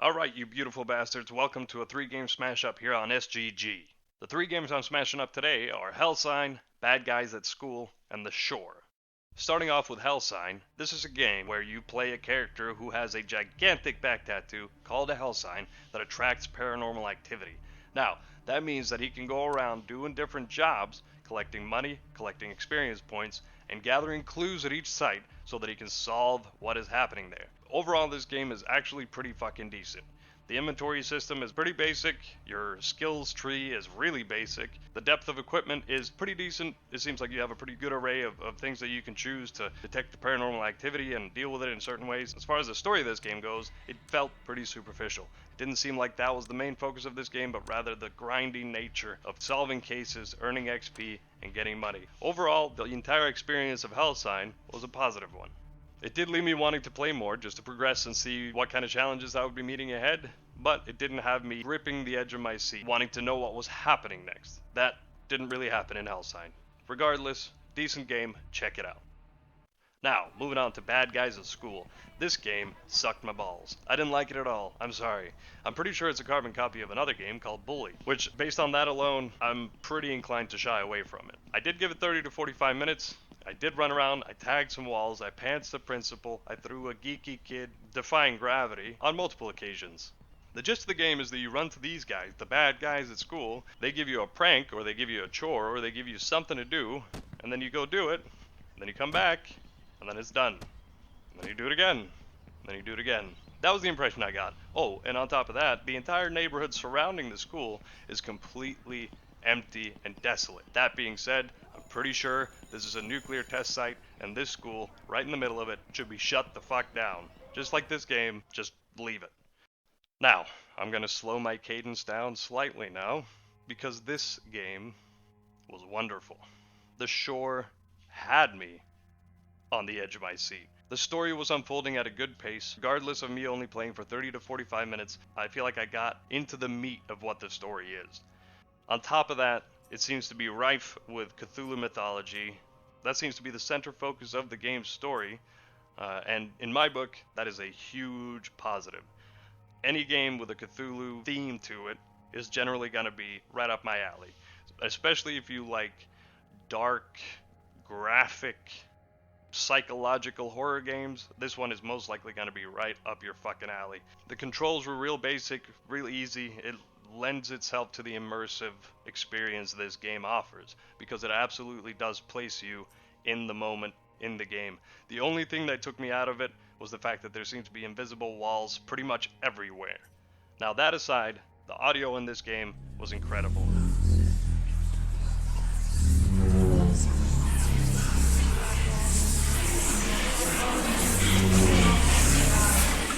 Alright, you beautiful bastards, welcome to a 3-game SmashUp here on SGG. The 3 games I'm smashing up today are HellSign, Bad Guys at School, and The Shore. Starting off with HellSign, this is a game where you play a character who has a gigantic back tattoo called a HellSign that attracts paranormal activity. Now, that means that he can go around doing different jobs, collecting money, collecting experience points, and gathering clues at each site so that he can solve what is happening there. Overall, this game is actually pretty fucking decent. The inventory system is pretty basic, your skills tree is really basic, the depth of equipment is pretty decent. It seems like you have a pretty good array of things that you can choose to detect the paranormal activity and deal with it in certain ways. As far as the story of this game goes, it felt pretty superficial. It didn't seem like that was the main focus of this game, but rather the grinding nature of solving cases, earning XP, and getting money. Overall, the entire experience of HellSign was a positive one. It did leave me wanting to play more, just to progress and see what kind of challenges I would be meeting ahead, but it didn't have me gripping the edge of my seat, wanting to know what was happening next. That didn't really happen in HellSign. Regardless, decent game, check it out. Now, moving on to Bad Guys at School. This game sucked my balls. I didn't like it at all, I'm sorry. I'm pretty sure it's a carbon copy of another game called Bully, which, based on that alone, I'm pretty inclined to shy away from it. I did give it 30 to 45 minutes. I did run around, I tagged some walls, I pantsed the principal, I threw a geeky kid defying gravity on multiple occasions. The gist of the game is that you run to these guys, the bad guys at school, they give you a prank, or they give you a chore, or they give you something to do, and then you go do it, and then you come back, and then it's done. And then you do it again, and then you do it again. That was the impression I got. Oh, and on top of that, the entire neighborhood surrounding the school is completely empty and desolate. That being said, I'm pretty sure this is a nuclear test site, and this school, right in the middle of it, should be shut the fuck down. Just like this game, just leave it. Now, I'm gonna slow my cadence down slightly now, because this game was wonderful. The Shore had me on the edge of my seat. The story was unfolding at a good pace, regardless of me only playing for 30 to 45 minutes. I feel like I got into the meat of what the story is. On top of that, it seems to be rife with Cthulhu mythology. That seems to be the center focus of the game's story, and in my book, that is a huge positive. Any game with a Cthulhu theme to it is generally going to be right up my alley, especially if you like dark, graphic, psychological horror games. This one is most likely going to be right up your fucking alley. The controls were real basic, real easy. It lends itself to the immersive experience this game offers, because it absolutely does place you in the moment in the game. The only thing that took me out of it was the fact that there seemed to be invisible walls pretty much everywhere. Now that aside, the audio in this game was incredible.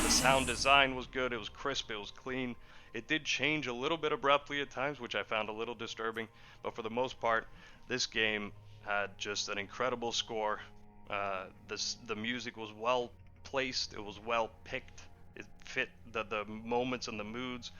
The sound design was good, it was crisp, it was clean. It did change a little bit abruptly at times, which I found a little disturbing, but for the most part, this game had just an incredible score. The music was well placed, it was well picked, it fit the moments and the moods.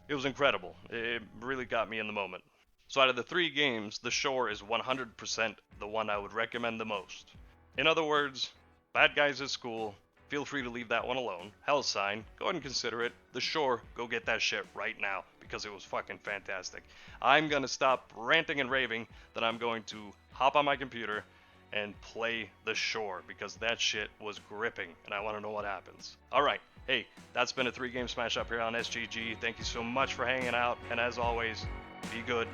It was incredible. It really got me in the moment. So out of the 3 games, The Shore is 100% the one I would recommend the most. In other words, Bad Guys at School, feel free to leave that one alone. HellSign, go ahead and consider it. The Shore, go get that shit right now, because it was fucking fantastic. I'm gonna stop ranting and raving, then I'm going to hop on my computer and play The Shore, because that shit was gripping, and I want to know what happens. Alright, hey, that's been a 3-game smash up here on SGG. Thank you so much for hanging out, and as always, be good.